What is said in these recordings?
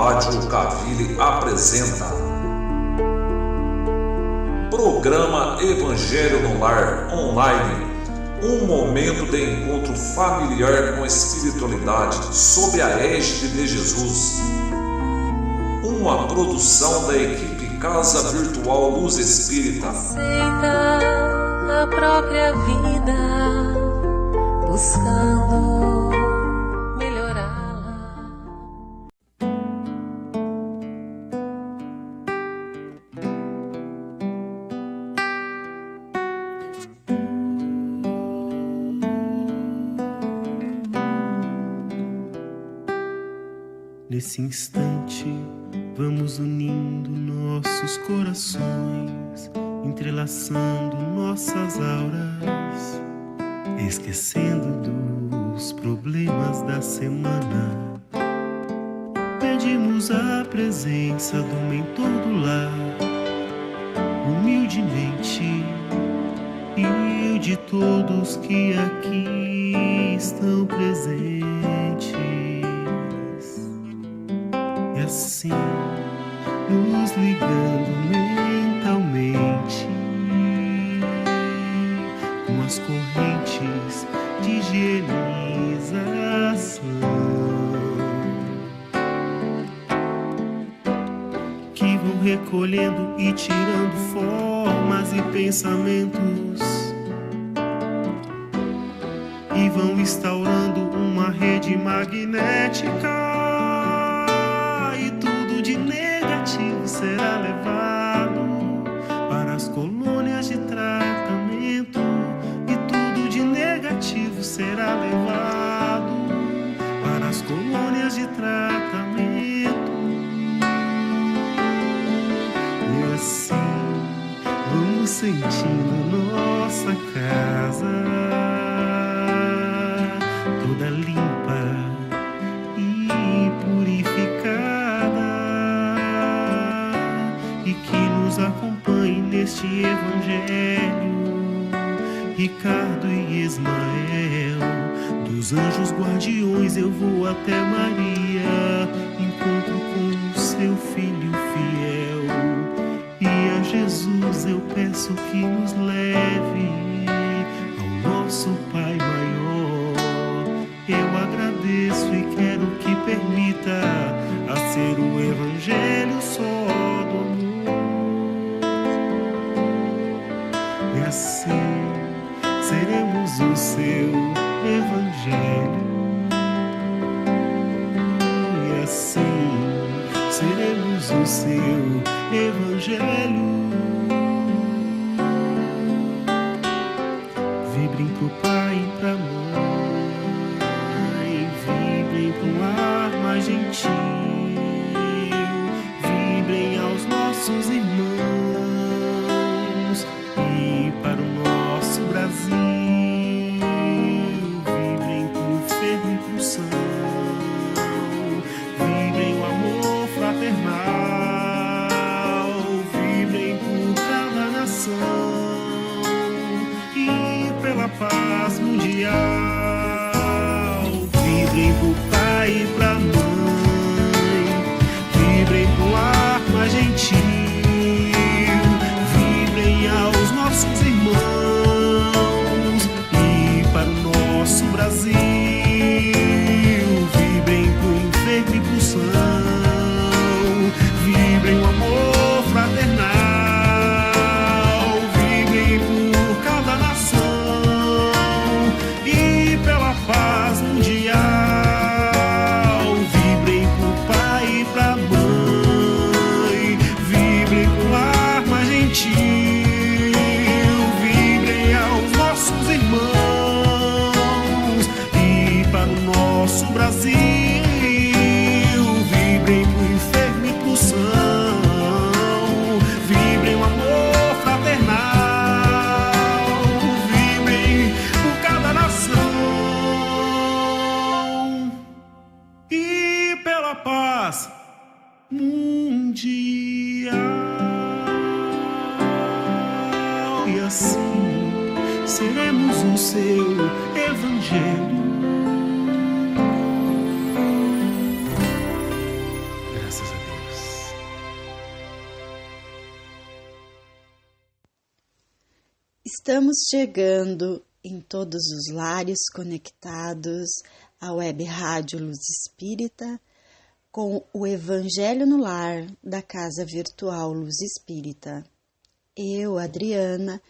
Rádio Alcaville apresenta Programa Evangelho no Lar Online, um momento de encontro familiar com a espiritualidade sob a égide de Jesus. Uma produção da equipe Casa Virtual Luz Espírita. Aceita a própria vida, buscando melhorá-la. Nesse instante, vamos unindo nossos corações, entrelaçando nossas auras, esquecendo dos problemas da semana. Pedimos a presença do mentor do lar, humildemente, e de todos que aqui estão presentes. E assim, nos ligando mentalmente com as correntes de higienização que vão recolhendo e tirando formas e pensamentos e vão instaurando uma rede magnética. De negativo será levado para as colônias de tratamento, e tudo de negativo será levado para as colônias de tratamento. E assim vamos sentindo nossa casa toda limpa e purificada, e que nos acompanhe neste Evangelho Ricardo e Ismael. Dos anjos guardiões eu vou até Maria, encontro com o seu filho fiel, e a Jesus eu peço que nos leve ao nosso Pai maior. Eu agradeço e quero que permita a ser o Evangelho só do amor. E assim seremos o seu Evangelho. E assim seremos o seu Evangelho. Vibrem pro pai e pra mãe, vibrem pro lar mais gentil, vibrem aos nossos irmãos e para o nosso Brasil. Vibrem pro enfermo e pro são, vibrem o amor fraternal, vibrem por cada nação e pela paz mundial. Vibrem pro pai e pra mãe, vibrem pro ar mais gentil, vibrem aos nossos irmãos e para o nosso Brasil. Vibrem pro enfermo e pro são, vibrem o amor fraternal, vibrem por cada nação e pela paz mundial. Vibrem pro pai e pra mãe, vibrem pro lar mais gentil, vibrem aos nossos irmãos e para o nosso Brasil. Vibrem pro enfermo e pro são, vibrem o amor fraternal, vibrem por cada nação e pela paz mundial. E assim seremos o seu Evangelho. Graças Estamos chegando em todos os lares conectados à Web Rádio Luz Espírita com o Evangelho no Lar da Casa Virtual Luz Espírita. Eu, Adriana,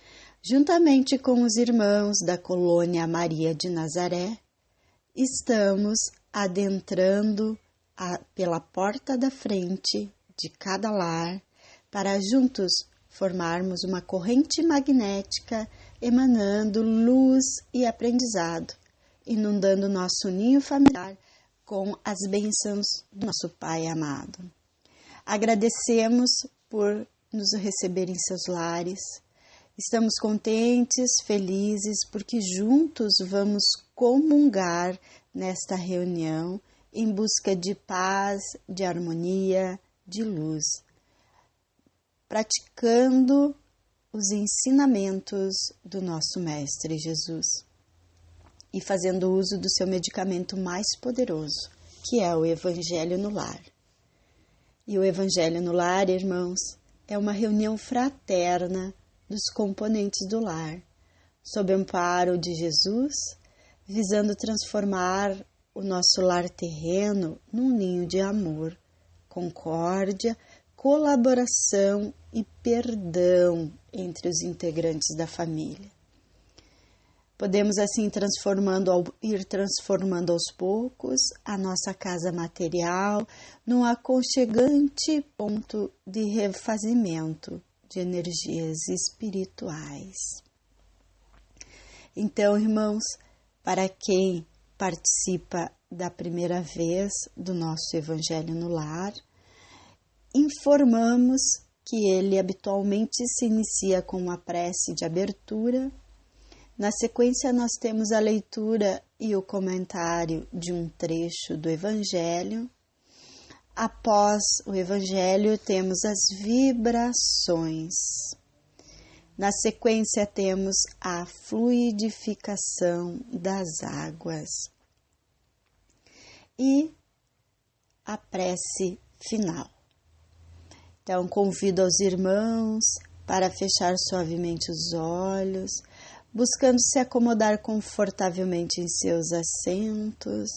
juntamente com os irmãos da Colônia Maria de Nazaré, estamos adentrando pela porta da frente de cada lar para juntos formarmos uma corrente magnética emanando luz e aprendizado, inundando nosso ninho familiar com as bênçãos do nosso Pai amado. Agradecemos por nos receber em seus lares. Estamos contentes, felizes, porque juntos vamos comungar nesta reunião em busca de paz, de harmonia, de luz, praticando os ensinamentos do nosso Mestre Jesus e fazendo uso do seu medicamento mais poderoso, que é o Evangelho no Lar. E o Evangelho no Lar, irmãos, é uma reunião fraterna dos componentes do lar, sob o amparo de Jesus, visando transformar o nosso lar terreno num ninho de amor, concórdia, colaboração e perdão entre os integrantes da família. Podemos assim ir transformando aos poucos a nossa casa material num aconchegante ponto de refazimento de energias espirituais. Então, irmãos, para quem participa da primeira vez do nosso Evangelho no Lar, informamos que ele habitualmente se inicia com uma prece de abertura. Na sequência, nós temos a leitura e o comentário de um trecho do Evangelho. Após o Evangelho, temos as vibrações. Na sequência, temos a fluidificação das águas e a prece final. Então, convido aos irmãos para fechar suavemente os olhos, buscando se acomodar confortavelmente em seus assentos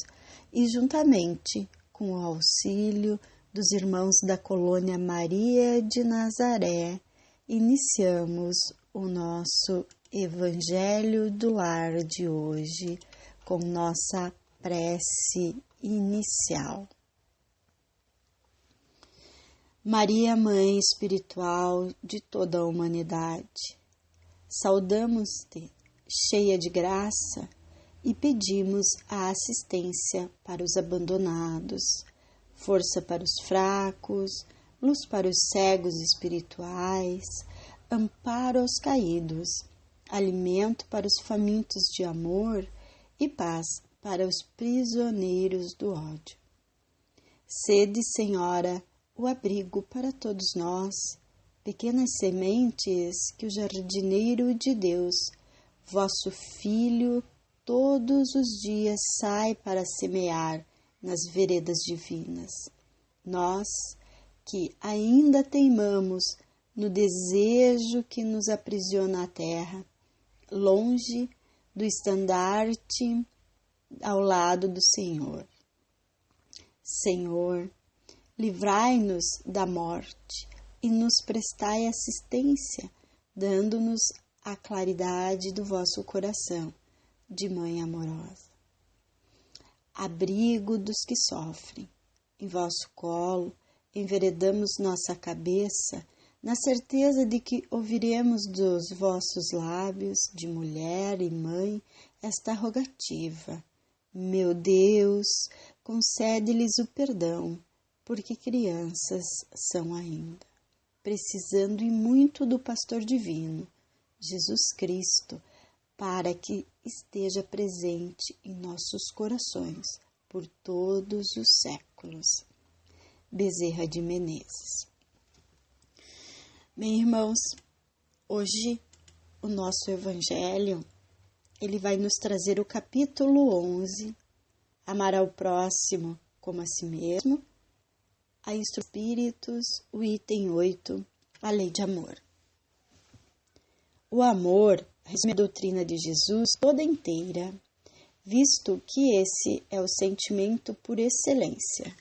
e, juntamente com o auxílio dos irmãos da Colônia Maria de Nazaré, iniciamos o nosso Evangelho do Lar de hoje com nossa prece inicial. Maria, Mãe espiritual de toda a humanidade, saudamos-te, cheia de graça, e pedimos a assistência para os abandonados, força para os fracos, luz para os cegos espirituais, amparo aos caídos, alimento para os famintos de amor e paz para os prisioneiros do ódio. Sede, Senhora, o abrigo para todos nós, pequenas sementes que o jardineiro de Deus, vosso Filho, todos os dias sai para semear nas veredas divinas. Nós, que ainda teimamos no desejo que nos aprisiona à terra, longe do estandarte ao lado do Senhor. Senhor, livrai-nos da morte e nos prestai assistência, dando-nos a claridade do vosso coração, de Mãe amorosa. Abrigo dos que sofrem, em vosso colo enveredamos nossa cabeça, na certeza de que ouviremos dos vossos lábios, de mulher e mãe, esta rogativa. Meu Deus, concede-lhes o perdão, porque crianças são ainda, precisando e muito do Pastor Divino, Jesus Cristo, para que esteja presente em nossos corações por todos os séculos. Bezerra de Menezes. Bem, irmãos, hoje o nosso Evangelho, ele vai nos trazer o capítulo 11, amar ao próximo como a si mesmo, a espíritos, o item 8, a lei de amor. O amor resume a doutrina de Jesus toda inteira, visto que esse é o sentimento por excelência.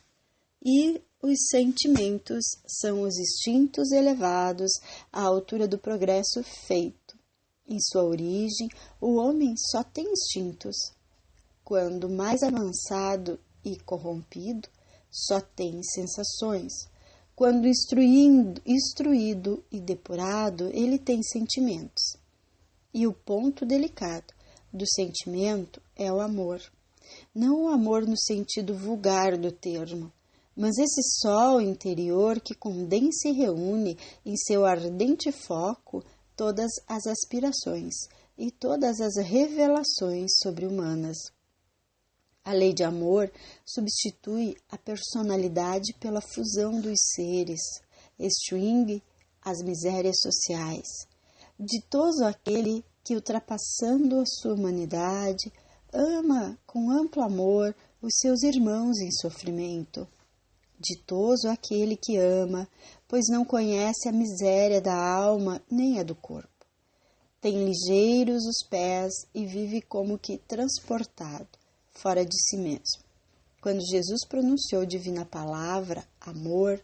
E os sentimentos são os instintos elevados à altura do progresso feito. Em sua origem, o homem só tem instintos. Quando mais avançado e corrompido, só tem sensações. Quando instruído e depurado, ele tem sentimentos. E o ponto delicado do sentimento é o amor. Não o amor no sentido vulgar do termo, mas esse sol interior que condensa e reúne em seu ardente foco todas as aspirações e todas as revelações sobre-humanas. A lei de amor substitui a personalidade pela fusão dos seres, extingue as misérias sociais. Ditoso aquele que, ultrapassando a sua humanidade, ama com amplo amor os seus irmãos em sofrimento. Ditoso aquele que ama, pois não conhece a miséria da alma nem a do corpo. Tem ligeiros os pés e vive como que transportado, fora de si mesmo. Quando Jesus pronunciou a divina palavra, amor,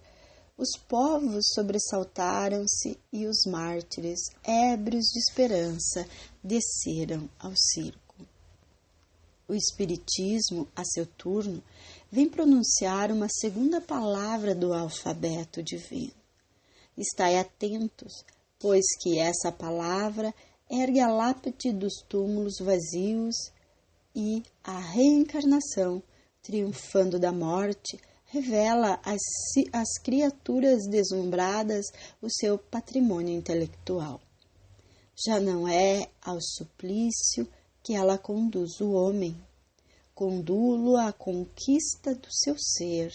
os povos sobressaltaram-se e os mártires, ébrios de esperança, desceram ao circo. O Espiritismo, a seu turno, vem pronunciar uma segunda palavra do alfabeto divino. Estai atentos, pois que essa palavra ergue a lápide dos túmulos vazios e a reencarnação, triunfando da morte, revela às criaturas deslumbradas o seu patrimônio intelectual. Já não é ao suplício que ela conduz o homem, condulo à conquista do seu ser,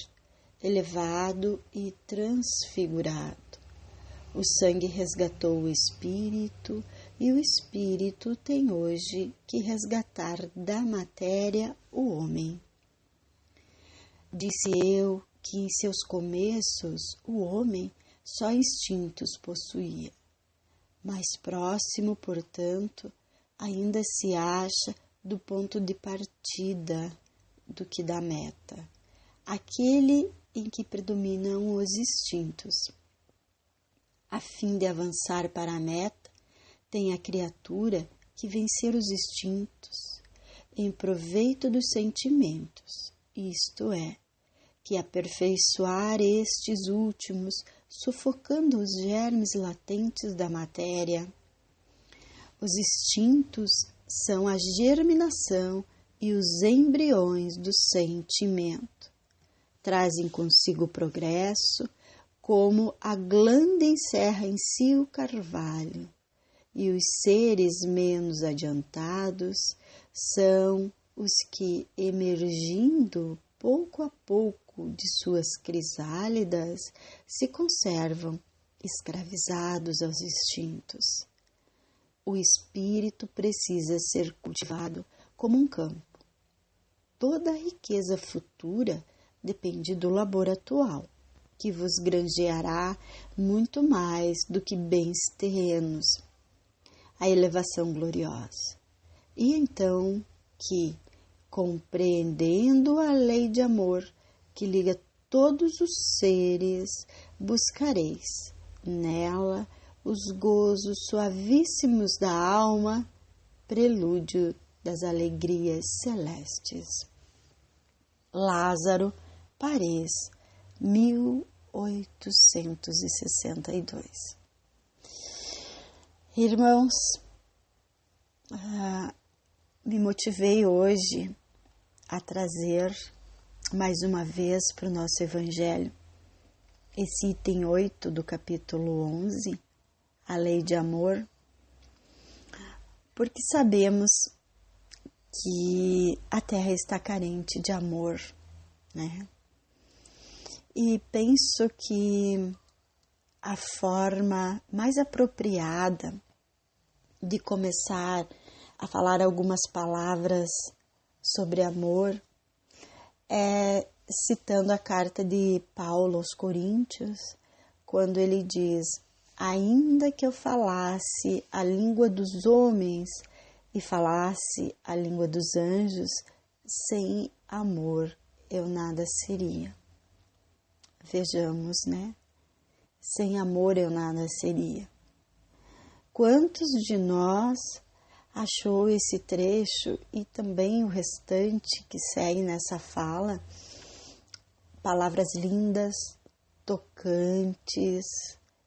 elevado e transfigurado. O sangue resgatou o espírito, e o espírito tem hoje que resgatar da matéria o homem. Disse eu que em seus começos o homem só instintos possuía. Mais próximo, portanto, ainda se acha do ponto de partida do que da meta, aquele em que predominam os instintos. A fim de avançar para a meta, tem a criatura que vencer os instintos em proveito dos sentimentos, isto é, que aperfeiçoar estes últimos, sufocando os germes latentes da matéria. Os instintos são a germinação e os embriões do sentimento. Trazem consigo o progresso, como a glândula encerra em si o carvalho, e os seres menos adiantados são os que, emergindo pouco a pouco de suas crisálidas, se conservam escravizados aos instintos. O espírito precisa ser cultivado como um campo. Toda a riqueza futura depende do labor atual, que vos granjeará muito mais do que bens terrenos, a elevação gloriosa. E então que, compreendendo a lei de amor que liga todos os seres, buscareis nela os gozos suavíssimos da alma, prelúdio das alegrias celestes. Lázaro, Paris, 1862. Irmãos, me motivei hoje a trazer mais uma vez para o nosso Evangelho esse item 8 do capítulo 11, a lei de amor, porque sabemos que a Terra está carente de amor, né? E penso que a forma mais apropriada de começar a falar algumas palavras sobre amor é citando a carta de Paulo aos Coríntios, quando ele diz: ainda que eu falasse a língua dos homens e falasse a língua dos anjos, sem amor eu nada seria. Vejamos, né? Sem amor eu nada seria. Quantos de nós achou esse trecho e também o restante que segue nessa fala, palavras lindas, tocantes,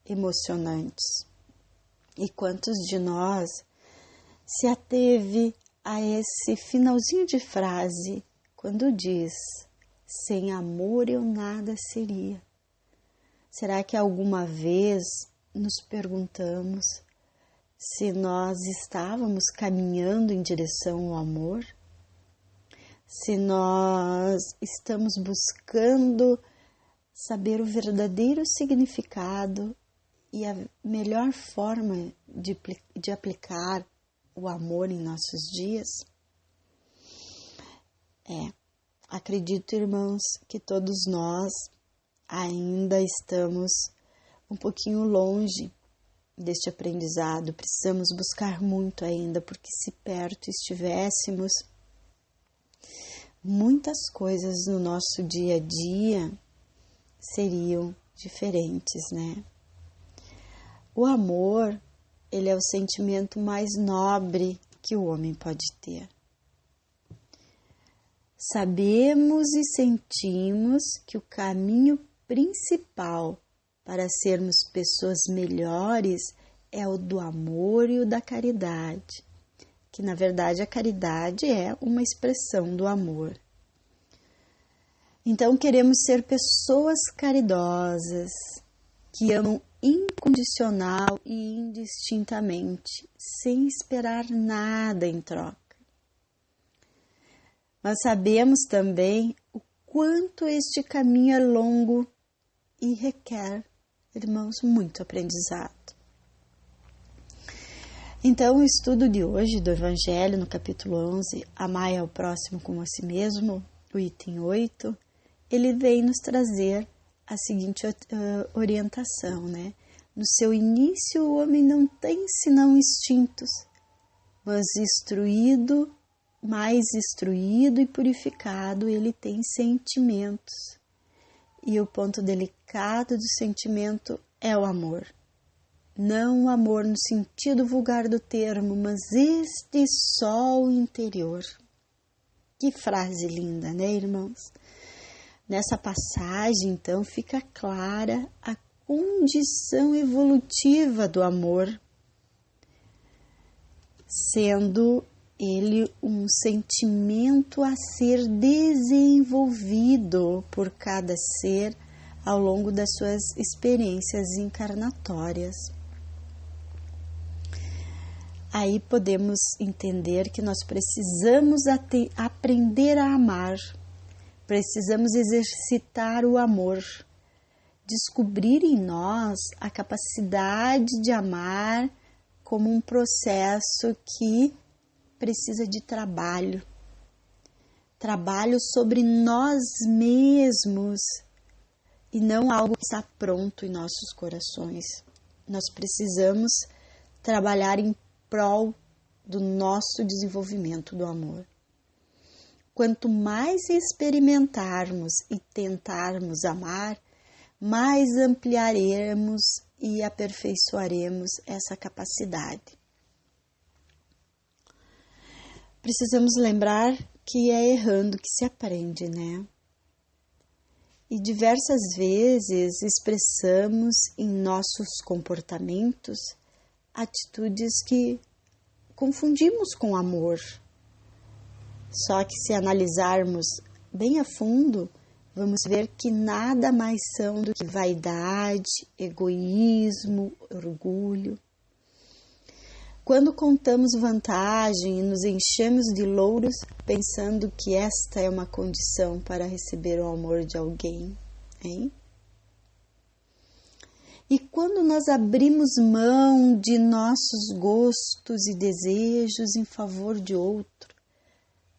emocionantes? E quantos de nós se ateve a esse finalzinho de frase, quando diz, sem amor eu nada seria? Será que alguma vez nos perguntamos se nós estávamos caminhando em direção ao amor? Se nós estamos buscando saber o verdadeiro significado e a melhor forma de aplicar o amor em nossos dias? Acredito, irmãos, que todos nós ainda estamos um pouquinho longe deste aprendizado. Precisamos buscar muito ainda, porque se perto estivéssemos, muitas coisas no nosso dia a dia seriam diferentes, né? O amor, ele é o sentimento mais nobre que o homem pode ter. Sabemos e sentimos que o caminho principal para sermos pessoas melhores é o do amor e o da caridade, que na verdade a caridade é uma expressão do amor. Então queremos ser pessoas caridosas, que amam incondicional e indistintamente, sem esperar nada em troca. Mas sabemos também o quanto este caminho é longo e requer, irmãos, muito aprendizado. Então, o estudo de hoje do Evangelho, no capítulo 11, Amai ao próximo como a si mesmo, o item 8, ele vem nos trazer a seguinte orientação, né? No seu início, o homem não tem senão instintos, mas mais instruído e purificado, ele tem sentimentos. E o ponto delicado do sentimento é o amor. Não o amor no sentido vulgar do termo, mas este sol interior. Que frase linda, né, irmãos? Nessa passagem, então, fica clara a condição evolutiva do amor, sendo ele um sentimento a ser desenvolvido por cada ser ao longo das suas experiências encarnatórias. Aí podemos entender que nós precisamos aprender a amar, precisamos exercitar o amor, descobrir em nós a capacidade de amar como um processo que precisa de trabalho sobre nós mesmos e não algo que está pronto em nossos corações. Nós precisamos trabalhar em prol do nosso desenvolvimento do amor. Quanto mais experimentarmos e tentarmos amar, mais ampliaremos e aperfeiçoaremos essa capacidade. Precisamos lembrar que é errando que se aprende, né? E diversas vezes expressamos em nossos comportamentos atitudes que confundimos com amor. Só que se analisarmos bem a fundo, vamos ver que nada mais são do que vaidade, egoísmo, orgulho. Quando contamos vantagem e nos enchemos de louros, pensando que esta é uma condição para receber o amor de alguém, hein? E quando nós abrimos mão de nossos gostos e desejos em favor de outro,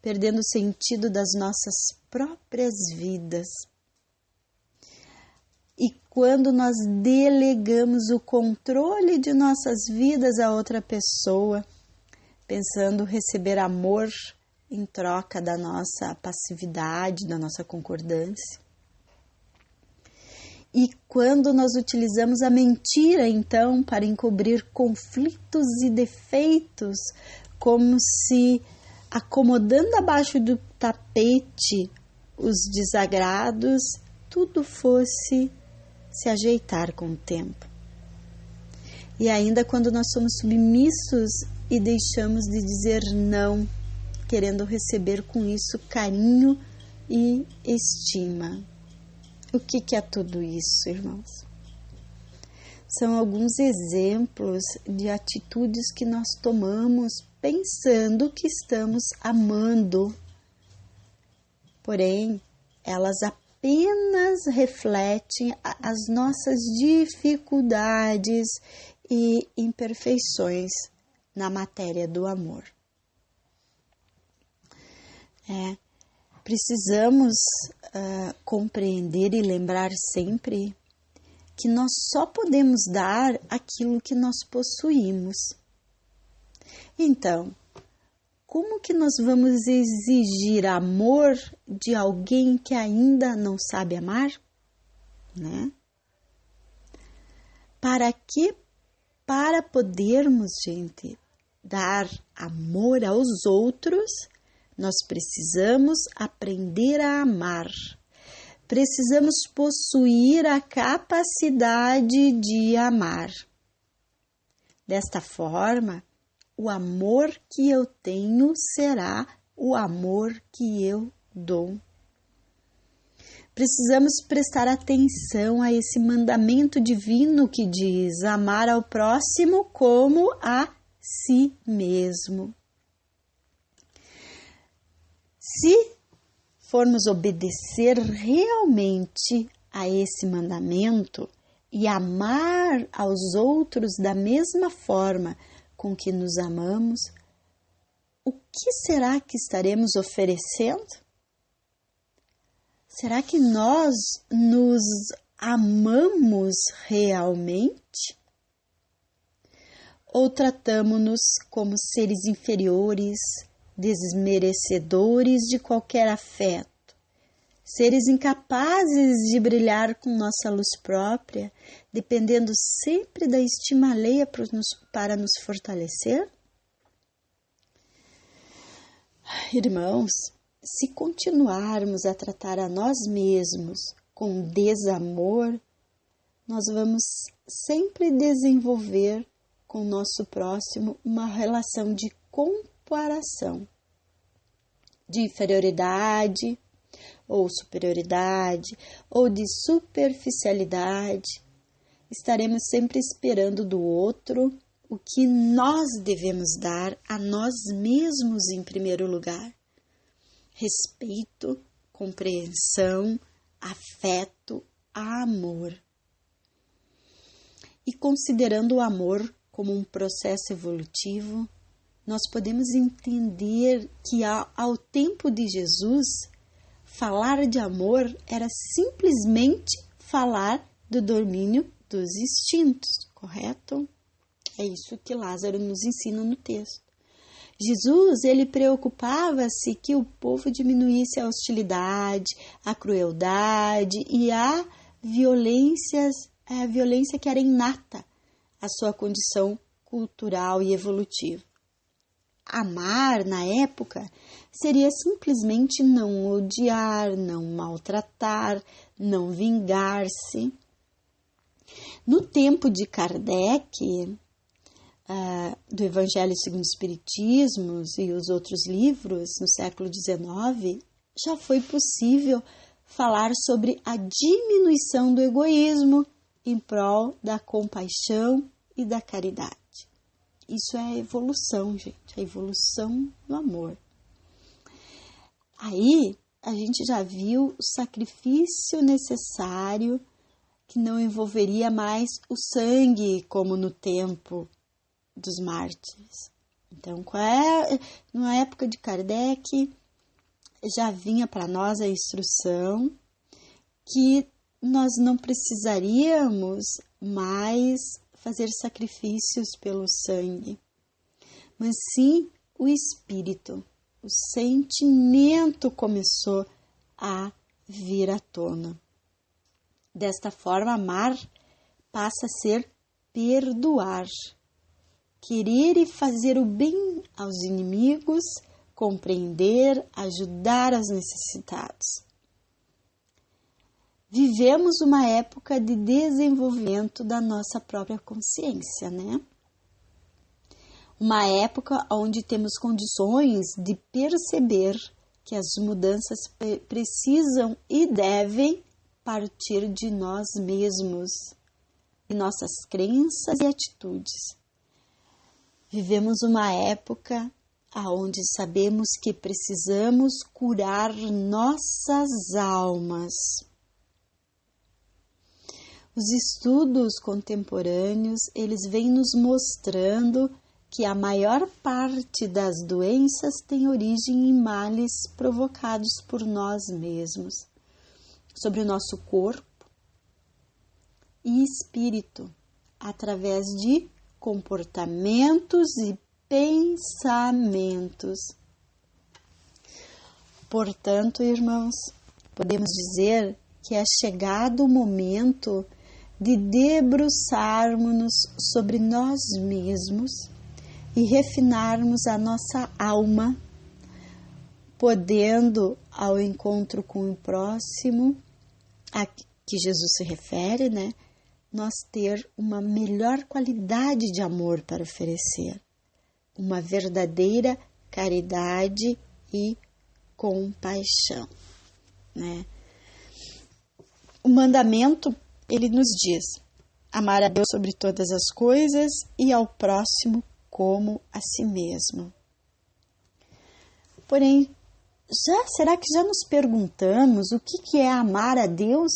perdendo o sentido das nossas próprias vidas. e quando nós delegamos o controle de nossas vidas a outra pessoa, pensando receber amor em troca da nossa passividade, da nossa concordância. E quando nós utilizamos a mentira, então, para encobrir conflitos e defeitos, como se acomodando abaixo do tapete os desagrados, tudo fosse se ajeitar com o tempo. E ainda quando nós somos submissos e deixamos de dizer não, querendo receber com isso carinho e estima. O que é tudo isso, irmãos? São alguns exemplos de atitudes que nós tomamos pensando que estamos amando. Porém, elas apenas refletem as nossas dificuldades e imperfeições na matéria do amor. Precisamos compreender e lembrar sempre que nós só podemos dar aquilo que nós possuímos. Então, como que nós vamos exigir amor de alguém que ainda não sabe amar? Né? Para podermos, gente, dar amor aos outros, nós precisamos aprender a amar. Precisamos possuir a capacidade de amar. Desta forma, o amor que eu tenho será o amor que eu dou. Precisamos prestar atenção a esse mandamento divino que diz amar ao próximo como a si mesmo. Se formos obedecer realmente a esse mandamento e amar aos outros da mesma forma com que nos amamos, o que será que estaremos oferecendo? Será que nós nos amamos realmente? Ou tratamos-nos como seres inferiores, desmerecedores de qualquer afeto, seres incapazes de brilhar com nossa luz própria, dependendo sempre da estima alheia para nos fortalecer? Irmãos, se continuarmos a tratar a nós mesmos com desamor, nós vamos sempre desenvolver com o nosso próximo uma relação de comparação, de inferioridade ou superioridade ou de superficialidade. Estaremos sempre esperando do outro o que nós devemos dar a nós mesmos em primeiro lugar. Respeito, compreensão, afeto, amor. E considerando o amor como um processo evolutivo, nós podemos entender que ao tempo de Jesus, falar de amor era simplesmente falar do domínio dos instintos, correto? É isso que Lázaro nos ensina no texto. Jesus, ele preocupava-se que o povo diminuísse a hostilidade, a crueldade e a violência que era inata à sua condição cultural e evolutiva. Amar, na época, seria simplesmente não odiar, não maltratar, não vingar-se. No tempo de Kardec, do Evangelho segundo o Espiritismo e os outros livros, no século XIX, já foi possível falar sobre a diminuição do egoísmo em prol da compaixão e da caridade. Isso é a evolução, gente, a evolução do amor. Aí, a gente já viu o sacrifício necessário que não envolveria mais o sangue, como no tempo dos mártires. Então, na época de Kardec, já vinha para nós a instrução que nós não precisaríamos mais fazer sacrifícios pelo sangue, mas sim o espírito, o sentimento começou a vir à tona. Desta forma, amar passa a ser perdoar, querer e fazer o bem aos inimigos, compreender, ajudar os necessitados. Vivemos uma época de desenvolvimento da nossa própria consciência, né? Uma época onde temos condições de perceber que as mudanças precisam e devem partir de nós mesmos, de nossas crenças e atitudes. Vivemos uma época onde sabemos que precisamos curar nossas almas. Os estudos contemporâneos, eles vêm nos mostrando que a maior parte das doenças tem origem em males provocados por nós mesmos, sobre o nosso corpo e espírito, através de comportamentos e pensamentos. Portanto, irmãos, podemos dizer que é chegado o momento de debruçarmos-nos sobre nós mesmos e refinarmos a nossa alma, podendo, ao encontro com o próximo, a que Jesus se refere, né, nós ter uma melhor qualidade de amor para oferecer, uma verdadeira caridade e compaixão, né? O mandamento, ele nos diz: amar a Deus sobre todas as coisas e ao próximo como a si mesmo. Porém, será que já nos perguntamos o que é amar a Deus?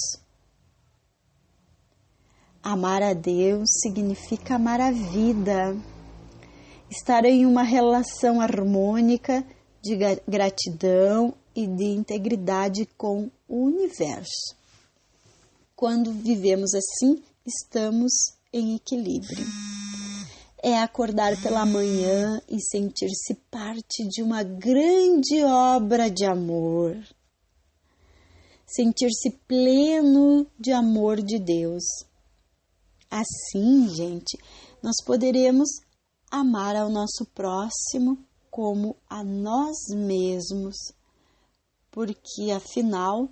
Amar a Deus significa amar a vida, estar em uma relação harmônica de gratidão e de integridade com o universo. Quando vivemos assim, estamos em equilíbrio. É acordar pela manhã e sentir-se parte de uma grande obra de amor. Sentir-se pleno de amor de Deus. Assim, gente, nós poderemos amar ao nosso próximo como a nós mesmos, porque afinal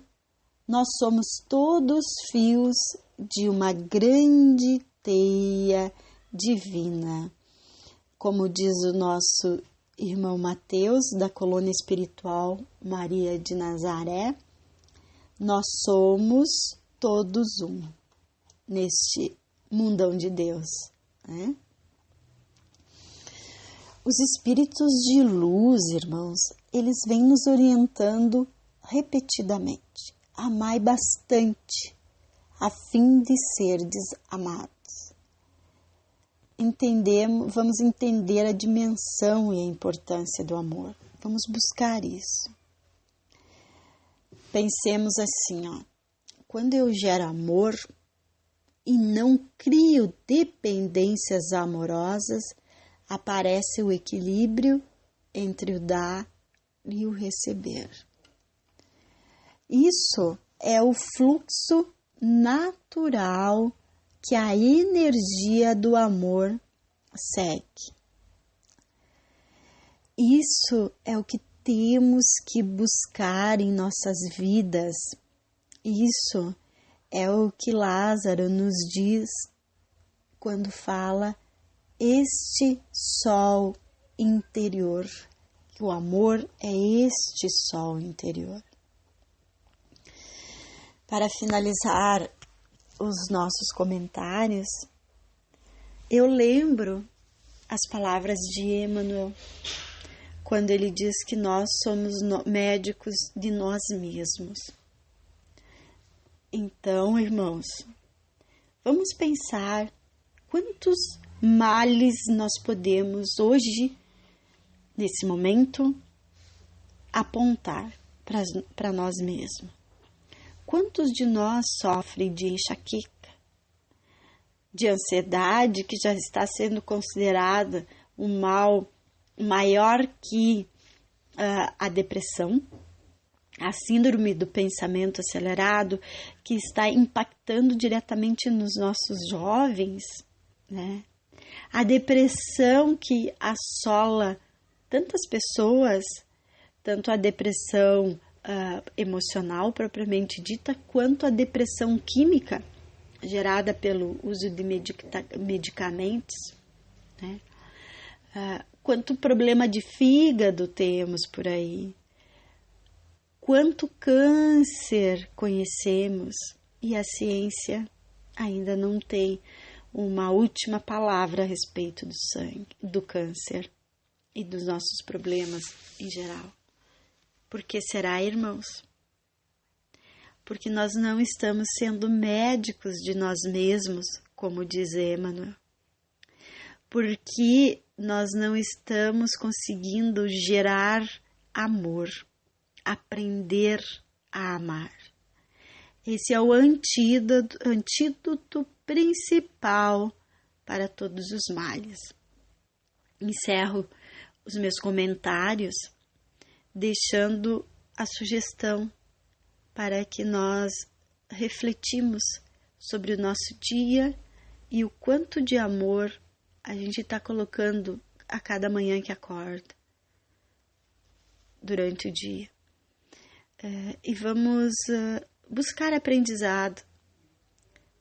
nós somos todos fios de uma grande teia divina. Como diz o nosso irmão Mateus, da colônia espiritual Maria de Nazaré, nós somos todos um neste mundão de Deus, né? Os espíritos de luz, irmãos, eles vêm nos orientando repetidamente. Amai bastante, a fim de serdes amados. Vamos entender a dimensão e a importância do amor. Vamos buscar isso. Pensemos assim, quando eu gero amor e não crio dependências amorosas, aparece o equilíbrio entre o dar e o receber. Isso é o fluxo natural que a energia do amor segue. Isso é o que temos que buscar em nossas vidas. Isso é o que Lázaro nos diz quando fala este sol interior, que o amor é este sol interior. Para finalizar os nossos comentários, eu lembro as palavras de Emmanuel, quando ele diz que nós somos médicos de nós mesmos. Então, irmãos, vamos pensar quantos males nós podemos hoje, nesse momento, apontar para nós mesmos. quantos de nós sofrem de enxaqueca, de ansiedade, que já está sendo considerada um mal maior que a depressão, a síndrome do pensamento acelerado, que está impactando diretamente nos nossos jovens, né? A depressão que assola tantas pessoas, tanto a depressão emocional propriamente dita, quanto a depressão química gerada pelo uso de medicamentos, né? Quanto problema de fígado temos por aí, quanto câncer conhecemos, e a ciência ainda não tem uma última palavra a respeito do sangue, do câncer e dos nossos problemas em geral. Por que será, irmãos? Porque nós não estamos sendo médicos de nós mesmos, como diz Emmanuel. Porque nós não estamos conseguindo gerar amor, aprender a amar. Esse é o antídoto principal para todos os males. Encerro os meus comentários deixando a sugestão para que nós refletimos sobre o nosso dia e o quanto de amor a gente está colocando a cada manhã que acorda, durante o dia. E vamos buscar aprendizado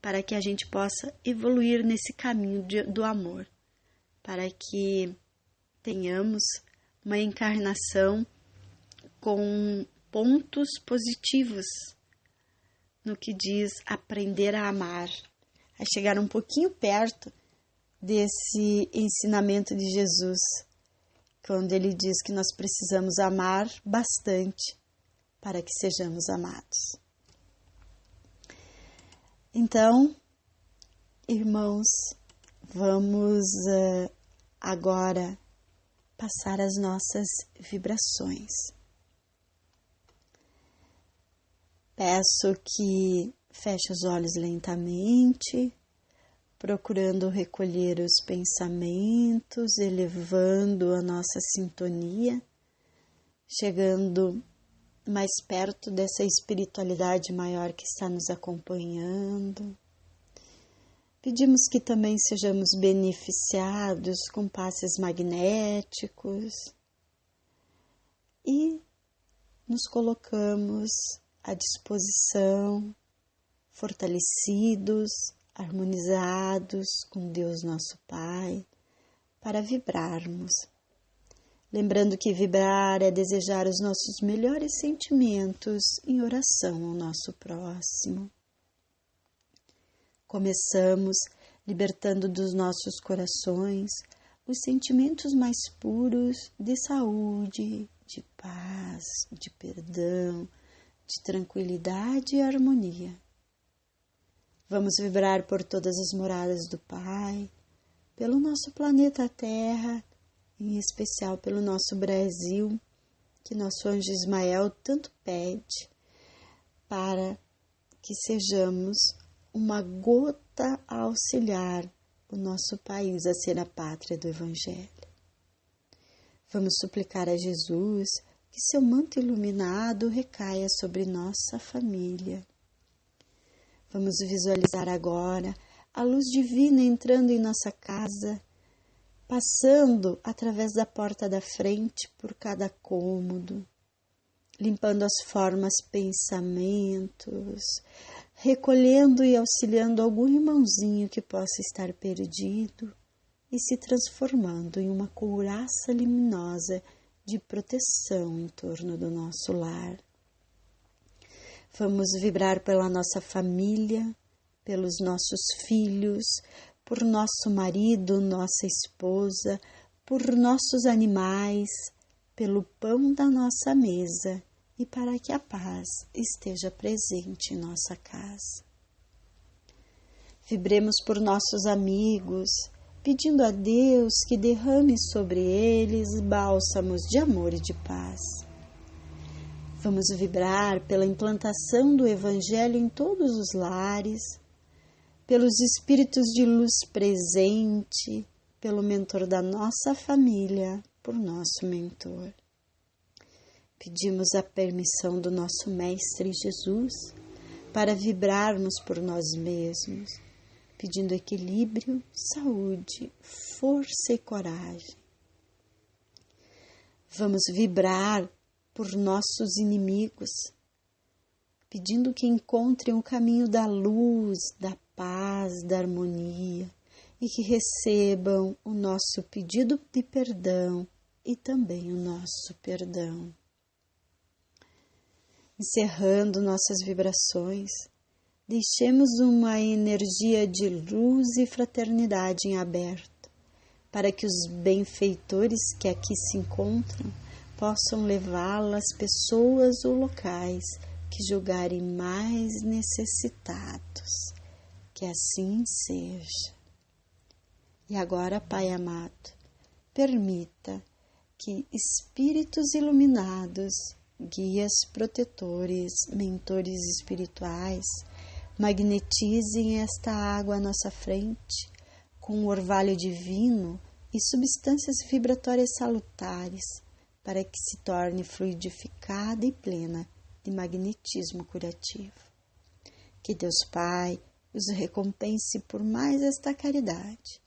para que a gente possa evoluir nesse caminho do amor, para que tenhamos uma encarnação com pontos positivos no que diz aprender a amar, a chegar um pouquinho perto desse ensinamento de Jesus, quando ele diz que nós precisamos amar bastante para que sejamos amados. Então, irmãos, vamos agora passar as nossas vibrações. Peço que feche os olhos lentamente, procurando recolher os pensamentos, elevando a nossa sintonia, chegando mais perto dessa espiritualidade maior que está nos acompanhando. Pedimos que também sejamos beneficiados com passes magnéticos e nos colocamos à disposição, fortalecidos, harmonizados com Deus nosso Pai, para vibrarmos. Lembrando que vibrar é desejar os nossos melhores sentimentos em oração ao nosso próximo. Começamos libertando dos nossos corações os sentimentos mais puros de saúde, de paz, de perdão, de tranquilidade e harmonia. Vamos vibrar por todas as moradas do Pai, pelo nosso planeta Terra, em especial pelo nosso Brasil, que nosso anjo Ismael tanto pede, para que sejamos uma gota a auxiliar o nosso país a ser a pátria do Evangelho. Vamos suplicar a Jesus que seu manto iluminado recaia sobre nossa família. Vamos visualizar agora a luz divina entrando em nossa casa, passando através da porta da frente por cada cômodo, limpando as formas, pensamentos, recolhendo e auxiliando algum irmãozinho que possa estar perdido e se transformando em uma couraça luminosa de proteção em torno do nosso lar. Vamos vibrar pela nossa família, pelos nossos filhos, por nosso marido, nossa esposa, por nossos animais, pelo pão da nossa mesa e para que a paz esteja presente em nossa casa. Vibremos por nossos amigos, pedindo a Deus que derrame sobre eles bálsamos de amor e de paz. Vamos vibrar pela implantação do Evangelho em todos os lares, pelos espíritos de luz presente, pelo mentor da nossa família, por nosso mentor. Pedimos a permissão do nosso Mestre Jesus para vibrarmos por nós mesmos, pedindo equilíbrio, saúde, força e coragem. Vamos vibrar por nossos inimigos, pedindo que encontrem o caminho da luz, da paz, da harmonia e que recebam o nosso pedido de perdão e também o nosso perdão. Encerrando nossas vibrações, deixemos uma energia de luz e fraternidade em aberto, para que os benfeitores que aqui se encontram possam levá-las pessoas ou locais que julgarem mais necessitados. Que assim seja. E agora, Pai amado, permita que espíritos iluminados, guias protetores, mentores espirituais, magnetizem esta água à nossa frente com o orvalho divino e substâncias vibratórias salutares, para que se torne fluidificada e plena de magnetismo curativo. Que Deus Pai os recompense por mais esta caridade.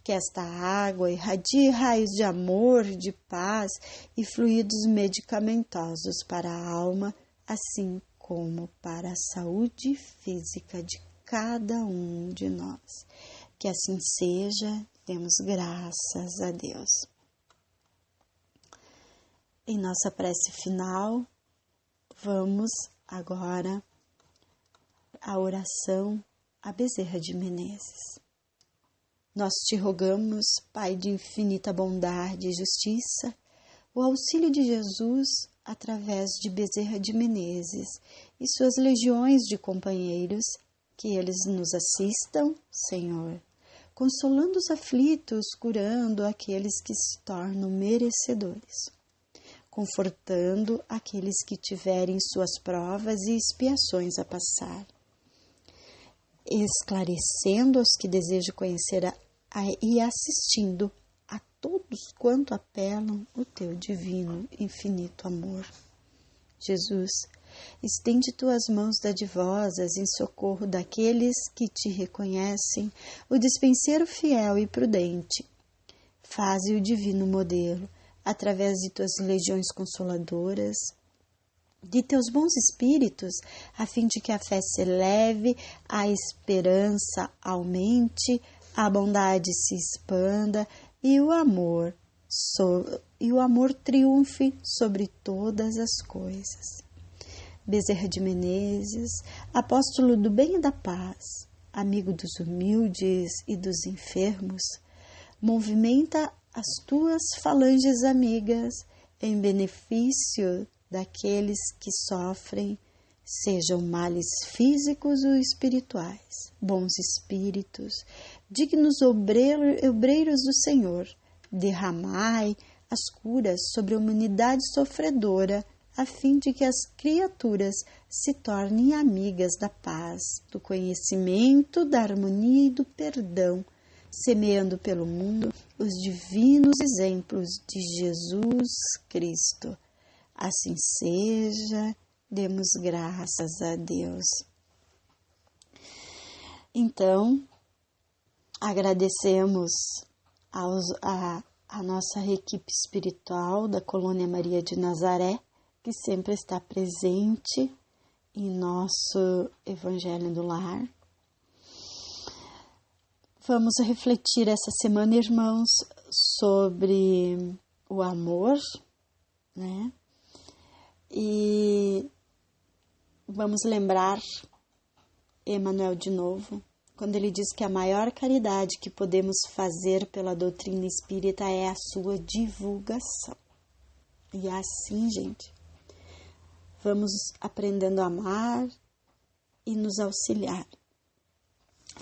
Que esta água irradie raios de amor, de paz e fluidos medicamentosos para a alma, assim como para a saúde física de cada um de nós. Que assim seja, demos graças a Deus. Em nossa prece final, vamos agora à oração a Bezerra de Menezes. Nós te rogamos, Pai de infinita bondade e justiça, o auxílio de Jesus através de Bezerra de Menezes e suas legiões de companheiros, que eles nos assistam, Senhor, consolando os aflitos, curando aqueles que se tornam merecedores, confortando aqueles que tiverem suas provas e expiações a passar, esclarecendo aos que desejam conhecer e assistindo a todos quanto apelam o teu divino infinito amor. Jesus, estende tuas mãos dadivosas em socorro daqueles que te reconhecem, o dispenseiro fiel e prudente. Faze o divino modelo, através de tuas legiões consoladoras, de teus bons espíritos, a fim de que a fé se eleve, a esperança aumente, a bondade se expanda e o amor triunfe sobre todas as coisas. Bezerra de Menezes, apóstolo do bem e da paz, amigo dos humildes e dos enfermos, movimenta as tuas falanges amigas em benefício daqueles que sofrem, sejam males físicos ou espirituais, bons espíritos, dignos obreiros do Senhor, derramai as curas sobre a humanidade sofredora, a fim de que as criaturas se tornem amigas da paz, do conhecimento, da harmonia e do perdão, semeando pelo mundo os divinos exemplos de Jesus Cristo. Assim seja, demos graças a Deus. Então, agradecemos a nossa equipe espiritual da Colônia Maria de Nazaré, que sempre está presente em nosso Evangelho do Lar. Vamos refletir essa semana, irmãos, sobre o amor, né? E vamos lembrar Emmanuel de novo, quando ele diz que a maior caridade que podemos fazer pela doutrina espírita é a sua divulgação. E assim, gente, vamos aprendendo a amar e nos auxiliar.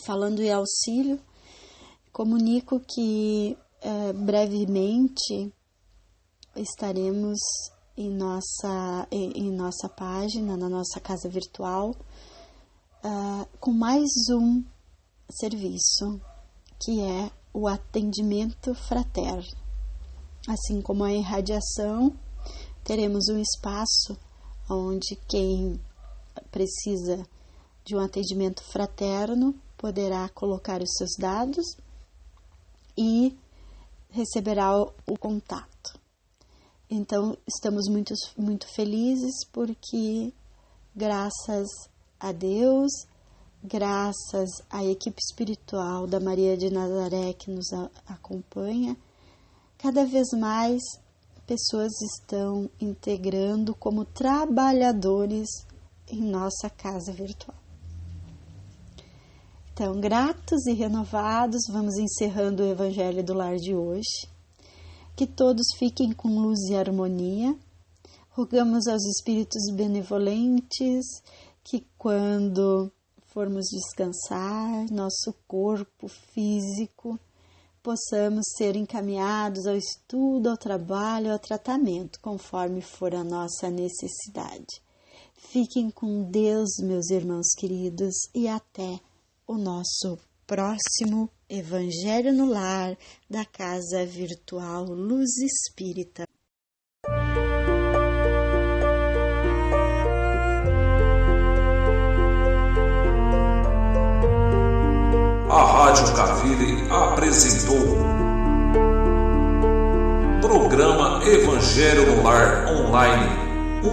Falando em auxílio, comunico que brevemente estaremos em nossa página, na nossa casa virtual, com mais um serviço, que é o atendimento fraterno. Assim como a irradiação, teremos um espaço onde quem precisa de um atendimento fraterno poderá colocar os seus dados e receberá o contato. Então, estamos muito felizes porque, graças a Deus, graças à equipe espiritual da Maria de Nazaré que nos acompanha, cada vez mais pessoas estão integrando como trabalhadores em nossa casa virtual. Então, gratos e renovados, vamos encerrando o Evangelho do Lar de hoje. Que todos fiquem com luz e harmonia. Rogamos aos espíritos benevolentes que, quando formos descansar, nosso corpo físico, possamos ser encaminhados ao estudo, ao trabalho, ao tratamento, conforme for a nossa necessidade. Fiquem com Deus, meus irmãos queridos, e até o nosso próximo Evangelho no Lar da Casa Virtual Luz Espírita. A Rádio Cavile apresentou Programa Evangelho no Lar Online,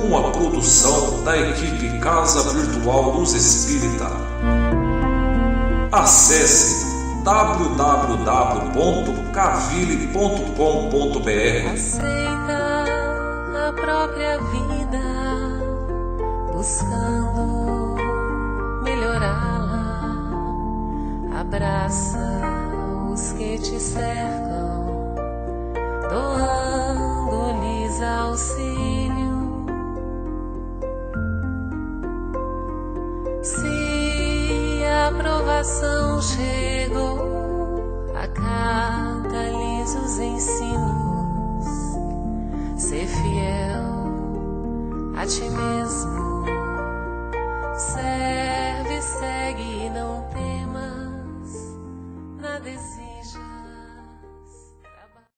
uma produção da equipe Casa Virtual Luz Espírita. Acesse www.cavile.com.br. Aceita a própria vida, buscando melhorá-la. Abraça os que te cercam, doando-lhes auxílio. Se a aprovação chegou, acata-lhes os ensinos. Ser fiel a ti mesmo,